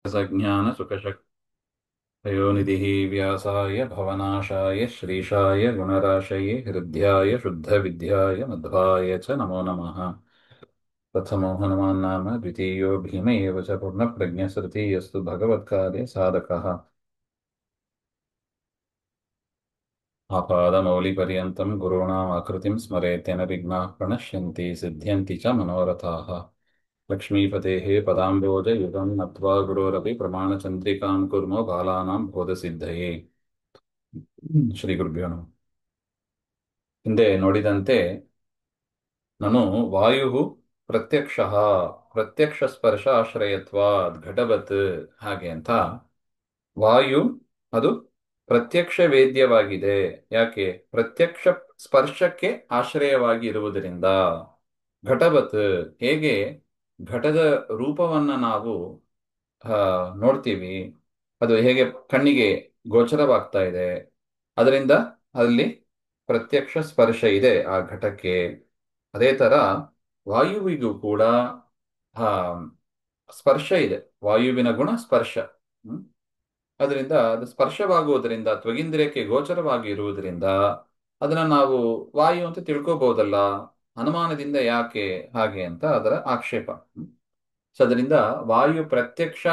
सज्ञानसुखशक्तयोनिधिः व्यासाय भवनाशाय श्रीशाय गुणराशये हृद्याय शुद्धविद्याय मध्वाय च नमो नमः। प्रथमो हनुमान् नाम द्वितीयो भीम एव च पूर्णप्रज्ञस्तृतीयस्तु भगवत्कार्ये साधकः। आपादमौलिपर्यन्तं गुरूणाम् आकृतिं स्मरेत् तेन विघ्नाः प्रणश्यन्ति सिद्ध्यन्ति च मनोरथाः। लक्ष्मीपतेः पदाम्बोजयुगं नत्वा गुरोरपि प्रमाणचन्द्रिकां कुर्मो बालानां बोधसिद्धये। ಶ್ರೀ ಗುರುಭ್ಯೋ ನಮಃ. ಹಿಂದೆ ನೋಡಿದಂತೆ ನಾನು ವಾಯು ಪ್ರತ್ಯಕ್ಷ ಪ್ರತ್ಯಕ್ಷ ಸ್ಪರ್ಶ ಆಶ್ರಯತ್ವಾದ್ ಘಟವತ್ ಹಾಗೆ ಅಂತ ವಾಯು ಅದು ಪ್ರತ್ಯಕ್ಷ ವೇದ್ಯವಾಗಿದೆ. ಯಾಕೆ? ಪ್ರತ್ಯಕ್ಷ ಸ್ಪರ್ಶಕ್ಕೆ ಆಶ್ರಯವಾಗಿ ಇರುವುದರಿಂದ. ಘಟವತ್ ಹೇಗೆ ಘಟದ ರೂಪವನ್ನ ನಾವು ನೋಡ್ತೀವಿ, ಅದು ಹೇಗೆ ಕಣ್ಣಿಗೆ ಗೋಚರವಾಗ್ತಾ ಇದೆ, ಅದರಿಂದ ಅಲ್ಲಿ ಪ್ರತ್ಯಕ್ಷ ಸ್ಪರ್ಶ ಇದೆ ಆ ಘಟಕ್ಕೆ. ಅದೇ ತರ ವಾಯುವಿಗೂ ಕೂಡ ಆ ಸ್ಪರ್ಶ ಇದೆ. ವಾಯುವಿನ ಗುಣ ಸ್ಪರ್ಶ. ಅದರಿಂದ ಅದು ಸ್ಪರ್ಶವಾಗುವುದರಿಂದ ತ್ವಗಿಂದ್ರಿಯಕ್ಕೆ ಗೋಚರವಾಗಿ ಇರುವುದರಿಂದ ಅದನ್ನ ನಾವು ವಾಯು ಅಂತ ತಿಳ್ಕೋಬಹುದಲ್ಲ, ಅನುಮಾನದಿಂದ ಯಾಕೆ ಹಾಗೆ ಅಂತ ಅದರ ಆಕ್ಷೇಪ. ಸೊ ಅದರಿಂದ ವಾಯು ಪ್ರತ್ಯಕ್ಷ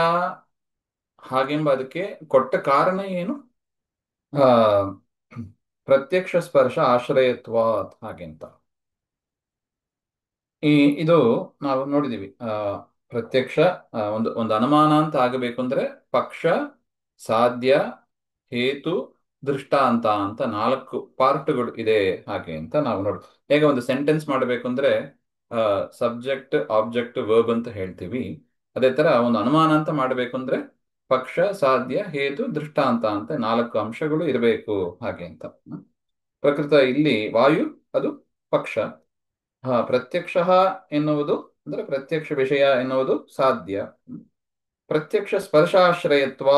ಹಾಗೆಂಬ ಅದಕ್ಕೆ ಕೊಟ್ಟ ಕಾರಣ ಏನು? ಆ ಪ್ರತ್ಯಕ್ಷ ಸ್ಪರ್ಶ ಆಶ್ರಯತ್ವ ಹಾಗೆಂತ. ಇದು ನಾವು ನೋಡಿದೀವಿ. ಪ್ರತ್ಯಕ್ಷ ಒಂದು ಒಂದು ಅನುಮಾನ ಅಂತ ಆಗಬೇಕು ಅಂದ್ರೆ ಪಕ್ಷ, ಸಾಧ್ಯ, ಹೇತು, ದೃಷ್ಟಾಂತ ಅಂತ 4 ಪಾರ್ಟ್ಗಳು ಇದೆ ಹಾಗೆ ಅಂತ ನಾವು ನೋಡಿ. ಹೇಗೆ ಒಂದು ಸೆಂಟೆನ್ಸ್ ಮಾಡಬೇಕು ಅಂದ್ರೆ ಸಬ್ಜೆಕ್ಟ್, ಆಬ್ಜೆಕ್ಟ್, ವರ್ಬ್ ಅಂತ ಹೇಳ್ತೀವಿ. ಅದೇ ತರ ಒಂದು ಅನುಮಾನ ಅಂತ ಮಾಡಬೇಕು ಅಂದ್ರೆ ಪಕ್ಷ, ಸಾಧ್ಯ, ಹೇತು, ದೃಷ್ಟಾಂತ ಅಂತ 4 ಅಂಶಗಳು ಇರಬೇಕು ಹಾಗೆ ಅಂತ. ಪ್ರಕೃತ ಇಲ್ಲಿ ವಾಯು ಅದು ಪಕ್ಷ. ಪ್ರತ್ಯಕ್ಷ ಎನ್ನುವುದು ಅಂದ್ರೆ ಪ್ರತ್ಯಕ್ಷ ವಿಷಯ ಎನ್ನುವುದು ಸಾಧ್ಯ. ಪ್ರತ್ಯಕ್ಷ ಸ್ಪರ್ಶಾಶ್ರಯತ್ವ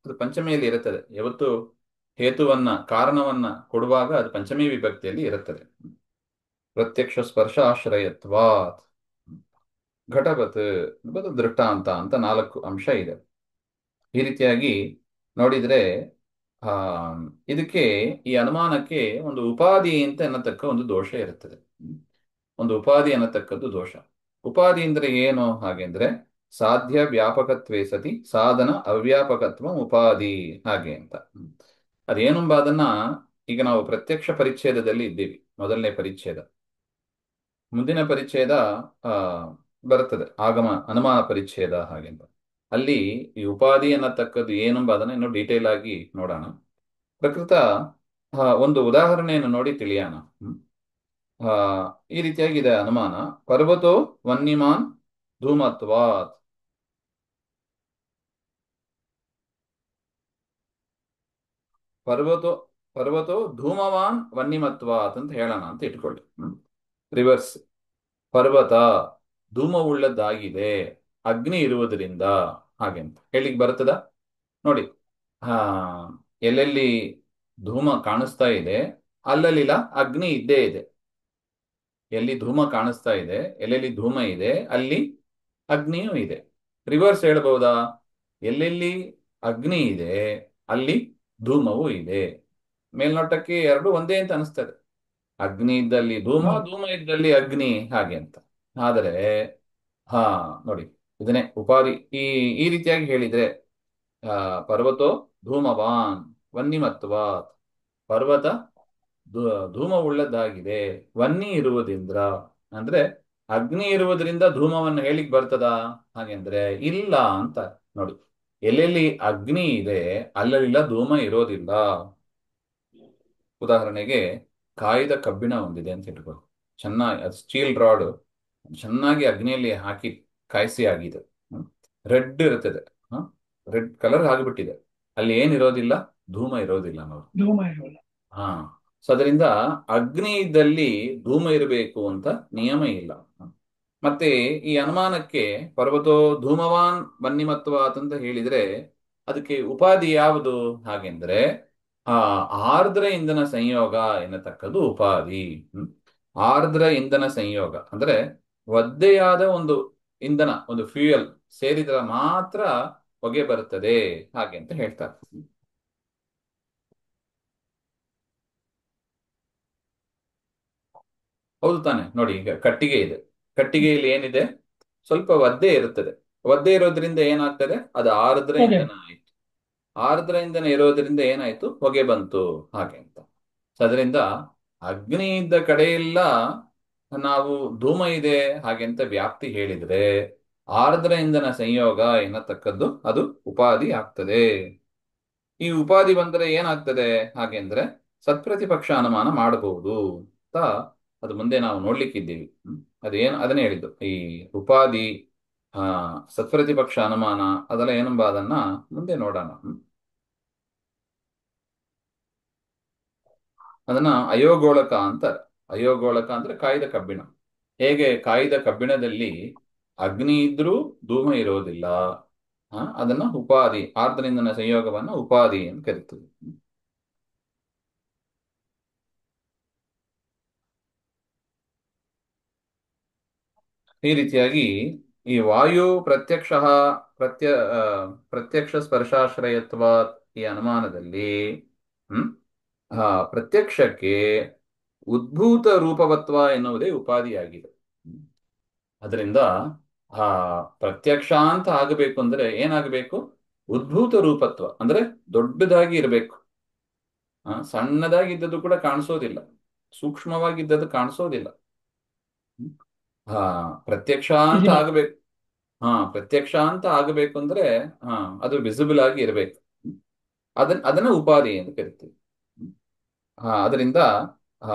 ಅದು ಪಂಚಮಿಯಲ್ಲಿ ಇರುತ್ತದೆ. ಯಾವತ್ತು ಹೇತುವನ್ನ ಕಾರಣವನ್ನ ಕೊಡುವಾಗ ಅದು ಪಂಚಮಿ ವಿಭಕ್ತಿಯಲ್ಲಿ ಇರುತ್ತದೆ. ಪ್ರತ್ಯಕ್ಷ ಸ್ಪರ್ಶಾಶ್ರಯತ್ವ ಘಟವತ್ ದೃಷ್ಟಾಂತ ಅಂತ 4 ಅಂಶ ಇದೆ. ಈ ರೀತಿಯಾಗಿ ನೋಡಿದ್ರೆ ಆ ಇದಕ್ಕೆ ಈ ಅನುಮಾನಕ್ಕೆ ಒಂದು ಉಪಾಧಿ ಅಂತ ಅನ್ನತಕ್ಕ ಒಂದು ದೋಷ ಇರುತ್ತದೆ. ಒಂದು ಉಪಾಧಿ ಅನ್ನತಕ್ಕದ್ದು ದೋಷ. ಉಪಾಧಿ ಅಂದ್ರೆ ಏನು ಹಾಗೆಂದ್ರೆ ಸಾಧ್ಯ ವ್ಯಾಪಕತ್ವೇ ಸತಿ ಸಾಧನ ಅವ್ಯಾಪಕತ್ವ ಉಪಾಧಿ ಹಾಗೆ ಅಂತ. ಅದೇನೆಂಬ ಅದನ್ನ ಈಗ ನಾವು ಪ್ರತ್ಯಕ್ಷ ಪರಿಚ್ಛೇದದಲ್ಲಿ ಇದ್ದೀವಿ. ಮೊದಲನೇ ಪರಿಚ್ಛೇದ. ಮುಂದಿನ ಪರಿಚ್ಛೇದ ಬರುತ್ತದೆ ಆಗಮ ಅನುಮಾನ ಪರಿಚ್ಛೇದ ಹಾಗೆಂತ. ಅಲ್ಲಿ ಈ ಉಪಾಧಿ ಅನ್ನತಕ್ಕದ್ದು ಏನೆಂಬ ಅದನ್ನ ಇನ್ನು ಡೀಟೇಲ್ ಆಗಿ ನೋಡೋಣ. ಪ್ರಕೃತ ಒಂದು ಉದಾಹರಣೆಯನ್ನು ನೋಡಿ ತಿಳಿಯೋಣ. ಈ ರೀತಿಯಾಗಿದೆ ಅನುಮಾನ. ಪರ್ವತೋ ವನ್ಯಮಾನ್ ಧೂಮತ್ವಾತ್. ಪರ್ವತೋ ಧೂಮವಾನ್ ವನ್ಯಮತ್ವಾತ್ ಅಂತ ಹೇಳೋಣ ಅಂತ ಇಟ್ಕೊಳ್ಳಿ. ರಿವರ್ಸ್. ಪರ್ವತ ಧೂಮವುಳ್ಳದ್ದಾಗಿದೆ, ಅಗ್ನಿ ಇರುವುದರಿಂದ ಹಾಗೆಂತ ಹೇಳಿಕ್ ಬರ್ತದ ನೋಡಿ. ಎಲ್ಲೆಲ್ಲಿ ಧೂಮ ಕಾಣಿಸ್ತಾ ಇದೆ ಅಲ್ಲಲ್ಲಿಲ್ಲ ಅಗ್ನಿ ಇದ್ದೇ ಇದೆ. ಎಲ್ಲಿ ಧೂಮ ಕಾಣಿಸ್ತಾ ಇದೆ, ಎಲ್ಲೆಲ್ಲಿ ಧೂಮ ಇದೆ ಅಲ್ಲಿ ಅಗ್ನಿಯೂ ಇದೆ. ರಿವರ್ಸ್ ಹೇಳ್ಬಹುದಾ? ಎಲ್ಲೆಲ್ಲಿ ಅಗ್ನಿ ಇದೆ ಅಲ್ಲಿ ಧೂಮವೂ ಇದೆ. ಮೇಲ್ನೋಟಕ್ಕೆ ಎರಡು ಒಂದೇ ಅಂತ ಅನಿಸ್ತದೆ. ಅಗ್ನಿ ಇದ್ದಲ್ಲಿ ಧೂಮ, ಧೂಮ ಇದ್ದಲ್ಲಿ ಅಗ್ನಿ ಹಾಗೆ ಅಂತ. ಆದರೆ ನೋಡಿ, ಇದನ್ನೇ ಉಪಾಧಿ ಈ ಈ ರೀತಿಯಾಗಿ ಹೇಳಿದ್ರೆ ಪರ್ವತೋ ಧೂಮವಾನ್ ವನ್ನಿಮತ್ವಾತ್. ಪರ್ವತ ಧೂಮವುಳ್ಳದ್ದಾಗಿದೆ, ವನ್ನಿ ಇರುವುದರಿಂದ ಅಂದ್ರೆ ಅಗ್ನಿ ಇರುವುದರಿಂದ ಧೂಮವನ್ನು ಹೇಳಿಕ್ ಬರ್ತದ ಹಾಗೆಂದ್ರೆ ಇಲ್ಲ ಅಂತ ನೋಡಿ. ಎಲ್ಲೆಲ್ಲಿ ಅಗ್ನಿ ಇದೆ ಅಲ್ಲೆಲ್ಲ ಧೂಮ ಇರೋದಿಲ್ಲ. ಉದಾಹರಣೆಗೆ ಕಾಯ್ದ ಕಬ್ಬಿಣ ಒಂದಿದೆ ಅಂತ ಇಟ್ಕೊ. ಚೆನ್ನಾಗಿ ಅದು ಸ್ಟೀಲ್ ರಾಡ್ ಚೆನ್ನಾಗಿ ಅಗ್ನಿಯಲ್ಲಿ ಹಾಕಿ ಕಾಯಿಸಿ ಆಗಿದೆ, ರೆಡ್ ಇರುತ್ತದೆ, ರೆಡ್ ಕಲರ್ ಆಗಿಬಿಟ್ಟಿದೆ. ಅಲ್ಲಿ ಏನಿರೋದಿಲ್ಲ, ಧೂಮ ಇರೋದಿಲ್ಲ ನೋಡಿ. ಧೂಮ ಇರೋಲ್ಲ. ಸೊ ಅದರಿಂದ ಅಗ್ನಿ ಇದ್ದಲ್ಲಿ ಧೂಮ ಇರಬೇಕು ಅಂತ ನಿಯಮ ಇಲ್ಲ. ಮತ್ತೆ ಈ ಅನುಮಾನಕ್ಕೆ ಪರ್ವತೋ ಧೂಮವಾನ್ ವನ್ನಿಮತ್ವಾತ್ ಅಂತ ಹೇಳಿದ್ರೆ ಅದಕ್ಕೆ ಉಪಾಧಿ ಯಾವುದು ಹಾಗೆಂದ್ರೆ ಆರ್ದ್ರ ಇಂಧನ ಸಂಯೋಗ ಎನ್ನತಕ್ಕದ್ದು ಉಪಾಧಿ. ಆರ್ದ್ರ ಇಂಧನ ಸಂಯೋಗ ಅಂದ್ರೆ ಒದ್ದೆಯಾದ ಒಂದು ಇಂಧನ, ಒಂದು ಫ್ಯೂಯಲ್ ಸೇರಿದ್ರೆ ಮಾತ್ರ ಹೊಗೆ ಬರುತ್ತದೆ ಹಾಗೆ ಅಂತ ಹೇಳ್ತಾರೆ. ಹೌದು ತಾನೆ. ನೋಡಿ, ಈಗ ಕಟ್ಟಿಗೆ ಇದೆ. ಕಟ್ಟಿಗೆಯಲ್ಲಿ ಏನಿದೆ? ಸ್ವಲ್ಪ ಒದ್ದೆ ಇರುತ್ತದೆ. ಒದ್ದೆ ಇರೋದ್ರಿಂದ ಏನಾಗ್ತದೆ? ಅದು ಆರ್ದ್ರ ಓಕೆ. ಇಂಧನ ಆಯ್ತು. ಆರ್ದ್ರ ಇಂಧನ ಇರೋದ್ರಿಂದ ಏನಾಯ್ತು? ಹೊಗೆ ಬಂತು ಹಾಗೆ ಅಂತ. ಸೊ ಅದರಿಂದ ಅಗ್ನಿ ಇದ್ದ ಕಡೆಯೆಲ್ಲ ನಾವು ಧೂಮ ಇದೆ ಹಾಗೆ ಅಂತ ವ್ಯಾಪ್ತಿ ಹೇಳಿದ್ರೆ, ಆರ್ದ್ರ ಇಂಧನ ಸಂಯೋಗ ಎನ್ನತಕ್ಕದ್ದು ಅದು ಉಪಾಧಿ ಆಗ್ತದೆ. ಈ ಉಪಾಧಿ ಬಂದರೆ ಏನಾಗ್ತದೆ ಹಾಗೆ ಅಂದ್ರೆ ಸತ್ಪ್ರತಿಪಕ್ಷ ಅನುಮಾನ ಮಾಡಬಹುದು ಅಂತ ಅದು ಮುಂದೆ ನಾವು ನೋಡ್ಲಿಕ್ಕಿದ್ದೀವಿ. ಅದೇನು ಅದನ್ನೇ ಹೇಳಿದ್ದು ಈ ಉಪಾಧಿ, ಆ ಸತ್ಪ್ರತಿಪಕ್ಷ ಅನುಮಾನ ಅದೆಲ್ಲ ಏನಂಬ ಅದನ್ನ ಮುಂದೆ ನೋಡೋಣ. ಅದನ್ನ ಅಯೋಗೋಳಕ ಅಂತಾರೆ. ಅಯೋಗೋಳಕ ಅಂದ್ರೆ ಕಾಯ್ದ ಕಬ್ಬಿಣ. ಹೇಗೆ ಕಾಯ್ದ ಕಬ್ಬಿಣದಲ್ಲಿ ಅಗ್ನಿ ಇದ್ರೂ ಧೂಮ ಇರೋದಿಲ್ಲ, ಅದನ್ನ ಉಪಾಧಿ, ಆರ್ದ್ರಿಂದನ ಸಂಯೋಗವನ್ನ ಉಪಾಧಿ ಅಂತ ಕರೀತೀವಿ. ಈ ರೀತಿಯಾಗಿ ಈ ವಾಯು ಪ್ರತ್ಯಕ್ಷ ಪ್ರತ್ಯ ಆ, ಪ್ರತ್ಯಕ್ಷ ಸ್ಪರ್ಶಾಶ್ರಯತ್ವ ಈ ಅನುಮಾನದಲ್ಲಿ ಹ್ಮ್ ಪ್ರತ್ಯಕ್ಷಕ್ಕೆ ಉದ್ಭೂತ ರೂಪವತ್ವ ಎನ್ನುವುದೇ ಉಪಾಧಿಯಾಗಿದೆ. ಅದರಿಂದ ಆ ಪ್ರತ್ಯಕ್ಷ ಅಂತ ಆಗಬೇಕು ಅಂದ್ರೆ ಏನಾಗಬೇಕು? ಉದ್ಭೂತ ರೂಪತ್ವ ಅಂದ್ರೆ ದೊಡ್ಡದಾಗಿ ಇರಬೇಕು. ಸಣ್ಣದಾಗಿದ್ದದ್ದು ಕೂಡ ಕಾಣಿಸೋದಿಲ್ಲ, ಸೂಕ್ಷ್ಮವಾಗಿದ್ದದ್ದು ಕಾಣಿಸೋದಿಲ್ಲ. ಹ್ಮ್. ಹಾ ಪ್ರತ್ಯಕ್ಷ ಈಸಿ ಅಂತ ಮಾಡಿ. ಆಗಬೇಕು. ಪ್ರತ್ಯಕ್ಷ ಅಂತ ಆಗಬೇಕು ಅಂದ್ರೆ ಹಾ ಅದು ವಿಸಿಬಲ್ ಆಗಿ ಇರಬೇಕು. ಅದನ್ನ ಉಪಾಧಿ ಎಂದು ಕರಿತೀವಿ. ಅದರಿಂದ ಆ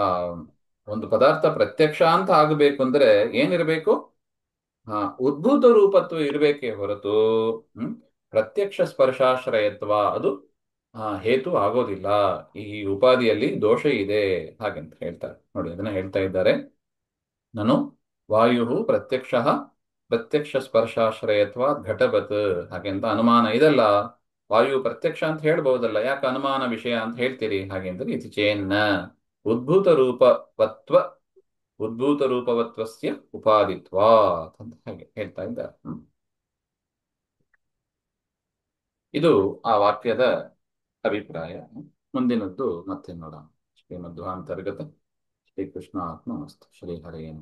ಒಂದು ಪದಾರ್ಥ ಪ್ರತ್ಯಕ್ಷ ಅಂತ ಆಗಬೇಕು ಅಂದ್ರೆ ಏನಿರಬೇಕು? ಉದ್ಭೂತ ರೂಪತ್ವ ಇರಬೇಕೇ ಹೊರತು ಹ್ಮ್ ಪ್ರತ್ಯಕ್ಷ ಸ್ಪರ್ಶಾಶ್ರಯತ್ವ ಅದು ಹೇತು ಆಗೋದಿಲ್ಲ. ಈ ಉಪಾಧಿಯಲ್ಲಿ ದೋಷ ಇದೆ ಹಾಗಂತ ಹೇಳ್ತಾರೆ. ನೋಡಿ, ಅದನ್ನ ಹೇಳ್ತಾ ಇದ್ದಾರೆ. ನಾನು ವಾಯು ಪ್ರತ್ಯಕ್ಷ ಪ್ರತ್ಯಕ್ಷ ಸ್ಪರ್ಶಾಶ್ರಯತ್ವ ಘಟವತ್ ಹಾಗೆಂತ ಅನುಮಾನ ಇದಲ್ಲ. ವಾಯು ಪ್ರತ್ಯಕ್ಷ ಅಂತ ಹೇಳ್ಬಹುದಲ್ಲ, ಯಾಕೆ ಅನುಮಾನ ವಿಷಯ ಅಂತ ಹೇಳ್ತೀರಿ ಹಾಗೆ ಅಂದ್ರೆ ಇತಿ ಚೇನ್ನ ಉದ್ಭೂತ ರೂಪವತ್ವ ಉದ್ಭೂತ ರೂಪವತ್ವಸ್ಯ ಉಪಾದಿತ್ವ ಅಂತ ಹಾಗೆ ಹೇಳ್ತಾ ಇದ್ದಾರೆ. ಇದು ಆ ವಾಕ್ಯದ ಅಭಿಪ್ರಾಯ. ಮುಂದಿನದ್ದು ಮತ್ತೆ ನೋಡೋಣ. ಶ್ರೀಮಧ್ವಾಂತರ್ಗತ ಶ್ರೀಕೃಷ್ಣ ಆತ್ಮ ಶ್ರೀ ಹರೇನ.